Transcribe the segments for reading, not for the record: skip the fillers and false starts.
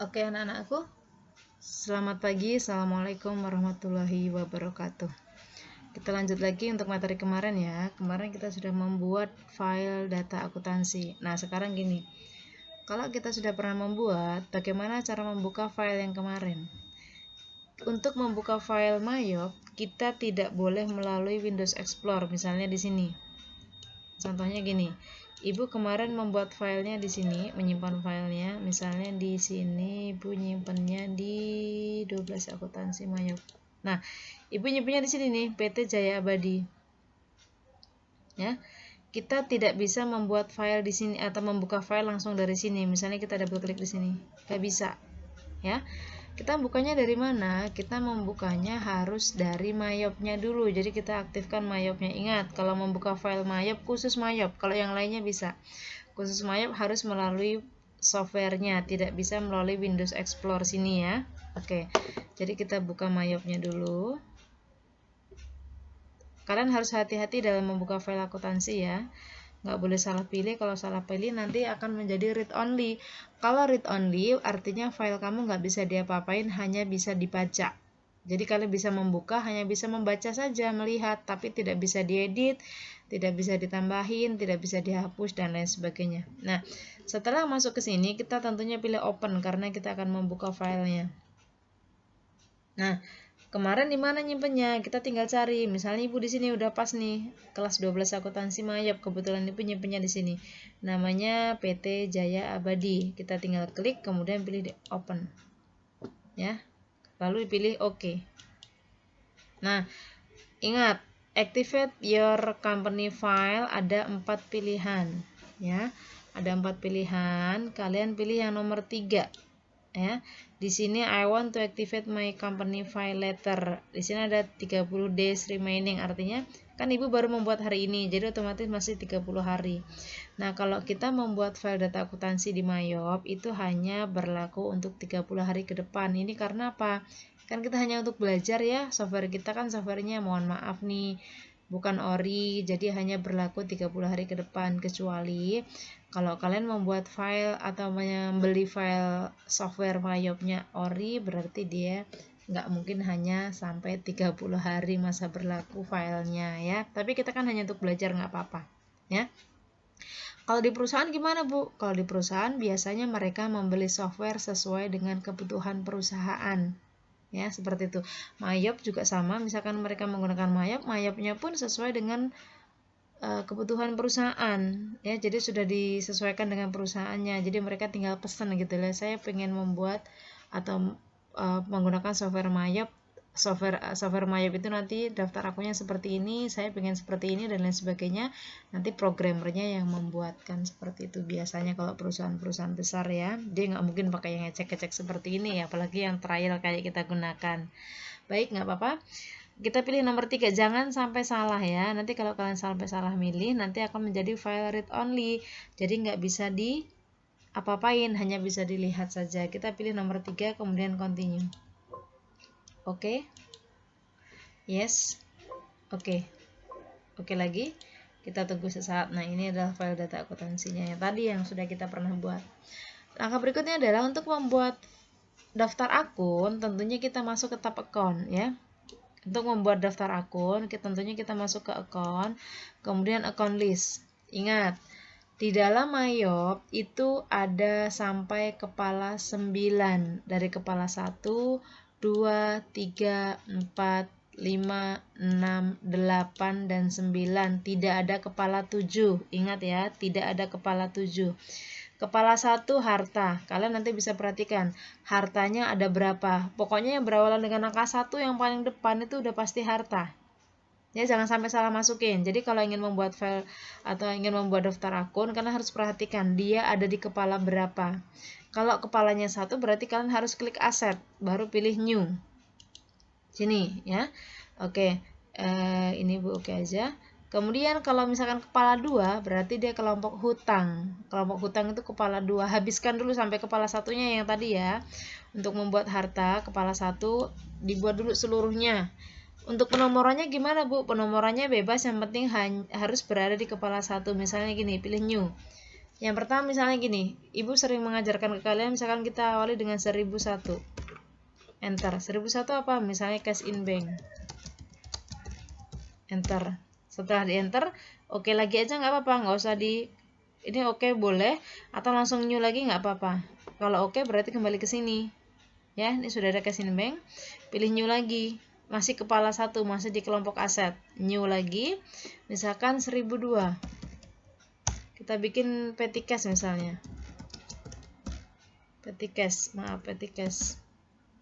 Oke anak-anakku, selamat pagi. Assalamualaikum warahmatullahi wabarakatuh. Kita lanjut lagi untuk materi kemarin ya. Kemarin kita sudah membuat file data akuntansi. Nah sekarang gini, kalau kita sudah pernah membuat, bagaimana cara membuka file yang kemarin? Untuk membuka file Mayop, kita tidak boleh melalui Windows Explorer. Misalnya di sini. Contohnya gini, Ibu kemarin membuat filenya di sini, menyimpan filenya, misalnya di sini Ibu nyimpannya di 12 akuntansi Mayop. Nah, Ibu nyimpannya di sini nih, PT Jaya Abadi. Ya, kita tidak bisa membuat file di sini atau membuka file langsung dari sini. Misalnya kita double klik di sini, nggak bisa. Ya, kita bukanya dari mana? Kita membukanya harus dari Mayopnya dulu. Jadi kita aktifkan Mayopnya. Ingat, kalau membuka file Mayop khusus Mayop. Kalau yang lainnya bisa. Khusus Mayop harus melalui softwarenya, tidak bisa melalui Windows Explorer sini ya. Oke. Jadi kita buka Mayopnya dulu. Kalian harus hati-hati dalam membuka file akuntansi ya. Nggak boleh salah pilih. Kalau salah pilih nanti akan menjadi read only. Kalau read only artinya file kamu nggak bisa diapa-apain, hanya bisa dibaca. Jadi kalian bisa membuka, hanya bisa membaca saja, melihat, tapi tidak bisa diedit, tidak bisa ditambahin, tidak bisa dihapus, dan lain sebagainya. Nah, setelah masuk ke sini, kita tentunya pilih open karena kita akan membuka filenya. Nah, kemarin di mana nyimpennya? Kita tinggal cari. Misalnya Ibu di sini udah pas nih, kelas 12 akuntansi Mayop. Kebetulan Ibu nyimpennya di sini. Namanya PT Jaya Abadi. Kita tinggal klik, kemudian pilih di open. Ya. Lalu pilih OK. Nah, ingat, activate your company file ada 4 pilihan, ya. Ada 4 pilihan, kalian pilih yang nomor 3. Ya. Di sini I want to activate my company file later. Di sini ada 30 days remaining, artinya kan Ibu baru membuat hari ini, jadi otomatis masih 30 hari. Nah, kalau kita membuat file data akuntansi di Mayop itu hanya berlaku untuk 30 hari ke depan. Ini karena apa? Kan kita hanya untuk belajar ya. Software kita kan softwarenya mohon maaf nih, bukan ori, jadi hanya berlaku 30 hari ke depan, kecuali kalau kalian membuat file atau membeli file software Mayopnya ori, berarti dia nggak mungkin hanya sampai 30 hari masa berlaku filenya ya. Tapi kita kan hanya untuk belajar, nggak apa-apa ya. Kalau di perusahaan gimana Bu? Kalau di perusahaan biasanya mereka membeli software sesuai dengan kebutuhan perusahaan. Ya, seperti itu. Mayop juga sama, misalkan mereka menggunakan Mayop, Mayopnya pun sesuai dengan kebutuhan perusahaan ya, jadi sudah disesuaikan dengan perusahaannya, jadi mereka tinggal pesan gitu lah, saya pengen membuat atau menggunakan software Mayop, software Mayop itu nanti daftar akunnya seperti ini, saya pengen seperti ini dan lain sebagainya, nanti programmernya yang membuatkan seperti itu biasanya kalau perusahaan-perusahaan besar ya, dia nggak mungkin pakai yang ngecek-ngecek seperti ini, apalagi yang trial kayak kita gunakan. Baik, nggak apa-apa. Kita pilih nomor 3, jangan sampai salah ya. Nanti kalau kalian sampai salah milih, nanti akan menjadi file read only. Jadi nggak bisa di apa-apain, hanya bisa dilihat saja. Kita pilih nomor 3, kemudian continue. Oke. Yes. Oke. Oke lagi. Kita tunggu sesaat. Nah, ini adalah file data akuntansinya yang tadi yang sudah kita pernah buat. Langkah berikutnya adalah untuk membuat daftar akun, tentunya kita masuk ke tab account ya. Untuk membuat daftar akun, tentunya kita masuk ke account, kemudian account list. Ingat, di dalam Mayop itu ada sampai kepala 9. Dari kepala 1, 2, 3, 4, 5, 6, 8, dan 9. Tidak ada kepala 7. Ingat ya, tidak ada kepala 7. Kepala 1 harta. Kalian nanti bisa perhatikan hartanya ada berapa. Pokoknya yang berawalan dengan angka 1 yang paling depan itu udah pasti harta. Ya, jangan sampai salah masukin. Jadi kalau ingin membuat file atau ingin membuat daftar akun, kalian harus perhatikan dia ada di kepala berapa. Kalau kepalanya 1 berarti kalian harus klik aset, baru pilih new. Sini ya. Oke. Ini Bu oke aja. Kemudian kalau misalkan kepala 2 berarti dia kelompok hutang. Kelompok hutang itu kepala 2. Habiskan dulu sampai kepala satunya yang tadi ya. Untuk membuat harta kepala 1 dibuat dulu seluruhnya. Untuk penomorannya gimana Bu? Penomorannya bebas, yang penting harus berada di kepala 1. Misalnya gini, pilih new. Yang pertama misalnya gini, ibu sering mengajarkan ke kalian, misalkan kita awali dengan 1001. Enter. 1001 apa? Misalnya cash in bank. Enter. Setelah di enter, oke lagi aja nggak apa-apa, nggak usah di ini oke boleh, atau langsung new lagi nggak apa-apa. Kalau oke berarti kembali ke sini. Ya, ini sudah ada cash in bank. Pilih new lagi. Masih kepala 1, masih di kelompok aset. New lagi. Misalkan 1002. Kita bikin petty cash misalnya. Petty cash, maaf petty cash.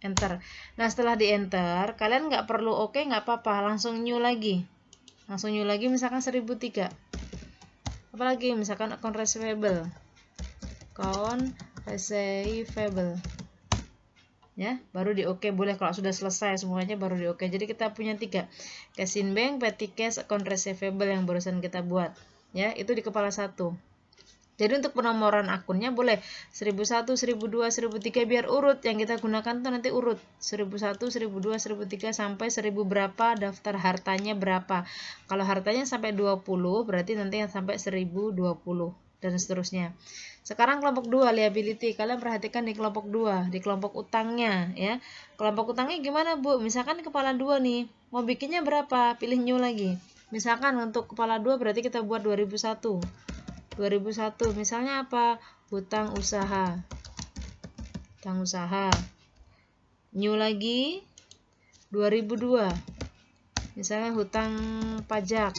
Enter. Nah, setelah di enter, kalian nggak perlu oke, nggak apa-apa, langsung new lagi. Langsung new lagi misalkan 1003. Apalagi misalkan account receivable. Account receivable. Ya, baru di oke boleh. Kalau sudah selesai semuanya baru di oke. Jadi kita punya 3. Cash in bank, petty cash, account receivable yang barusan kita buat. Ya, itu di kepala 1. Jadi untuk penomoran akunnya boleh 1001, 1002, 1003 biar urut. Yang kita gunakan tuh nanti urut 1001, 1002, 1003 sampai 1000 berapa, daftar hartanya berapa. Kalau hartanya sampai 20 berarti nanti yang sampai 1020 dan seterusnya. Sekarang kelompok 2 liability. Kalian perhatikan di kelompok 2, di kelompok utangnya ya. Kelompok utangnya gimana, Bu? Misalkan kepala 2 nih, mau bikinnya berapa? Pilih new lagi. Misalkan untuk kepala 2 berarti kita buat 2001. 2001 misalnya apa? Hutang usaha. Hutang usaha. New lagi 2002. Misalnya hutang pajak.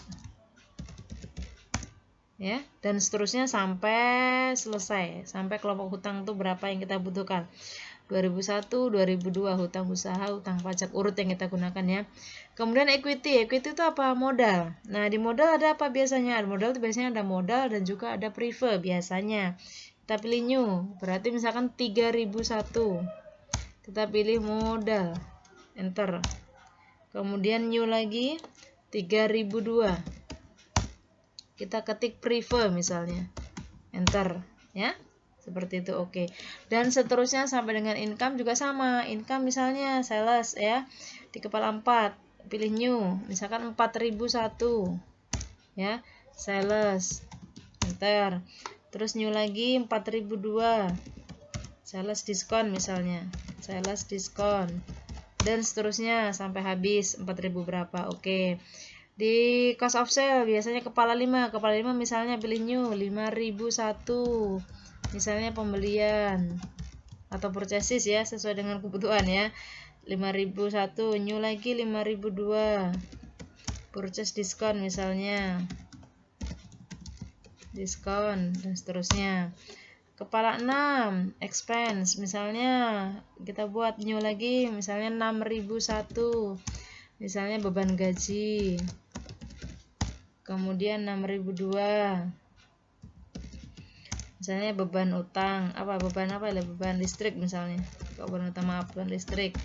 Ya, dan seterusnya sampai selesai. Sampai kelompok hutang itu berapa yang kita butuhkan. 2001, 2002 hutang usaha, hutang pajak, urut yang kita gunakan ya. Kemudian equity. Equity itu apa? Modal. Nah, di modal ada apa biasanya? Di modal itu biasanya ada modal dan juga ada prefer biasanya. Kita pilih new. Berarti misalkan 3001. Kita pilih modal. Enter. Kemudian new lagi 3002. Kita ketik prefer misalnya. Enter, ya. Seperti itu, oke. Dan seterusnya sampai dengan income juga sama. Income misalnya sales ya. Di kepala 4, pilih new. Misalkan 4001. Ya, sales. Enter. Terus new lagi 4002. Sales diskon misalnya. Sales diskon. Dan seterusnya sampai habis 4000 berapa. Oke. Di cost of sale biasanya kepala 5. Kepala 5 misalnya pilih new 5001. Misalnya pembelian atau purchases ya, sesuai dengan kebutuhan ya. 5001, new lagi 5002. Purchase diskon misalnya. Diskon dan seterusnya. Kepala 6, expense misalnya kita buat new lagi misalnya 6001. Misalnya beban gaji. Kemudian 6002. Misalnya beban utang, beban listrik misalnya. Beban utama beban listrik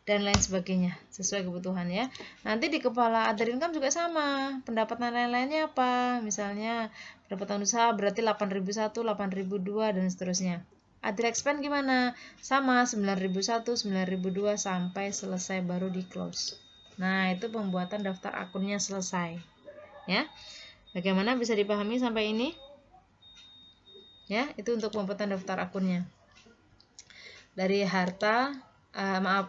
dan lain sebagainya sesuai kebutuhan ya. Nanti di kepala other income juga sama. Pendapatan lain-lainnya apa? Misalnya pendapatan usaha berarti 8001, 8002 dan seterusnya. Other expense gimana? Sama 9001, 9002 sampai selesai baru di close. Nah, itu pembuatan daftar akunnya selesai. Ya. Bagaimana bisa dipahami sampai ini? Ya, itu untuk pembuatan daftar akunnya. Dari harta,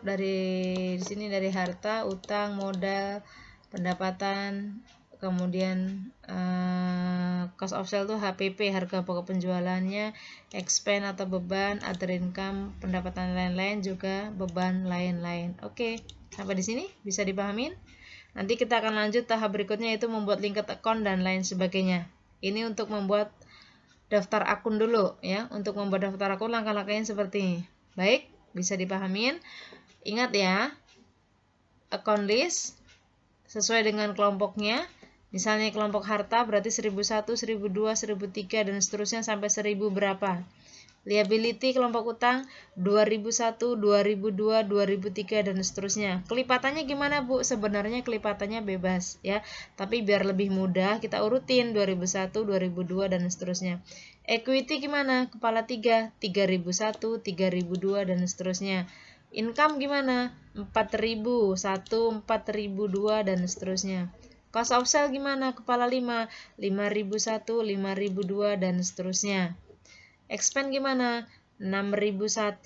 dari sini dari harta, utang, modal, pendapatan, kemudian cost of sale itu HPP, harga pokok penjualannya, expense atau beban, other income, pendapatan lain-lain juga beban lain-lain. Oke, sampai di sini bisa dipahamin? Nanti kita akan lanjut tahap berikutnya, itu membuat linked account dan lain sebagainya. Ini untuk membuat daftar akun dulu ya. Untuk membuat daftar akun langkah-langkahnya seperti ini. Baik, bisa dipahamin. Ingat ya, account list sesuai dengan kelompoknya. Misalnya kelompok harta berarti 1001, 1002, 1003 dan seterusnya sampai 1000 berapa. Liability kelompok utang 2001, 2002, 2003 dan seterusnya. Kelipatannya gimana, Bu? Sebenarnya kelipatannya bebas ya. Tapi biar lebih mudah kita urutin 2001, 2002 dan seterusnya. Equity gimana? Kepala 3, 3001, 3002 dan seterusnya. Income gimana? 4001, 4002 dan seterusnya. Cost of sale gimana? Kepala 5, 5.001, 5.002 dan seterusnya. Expand gimana? 6.001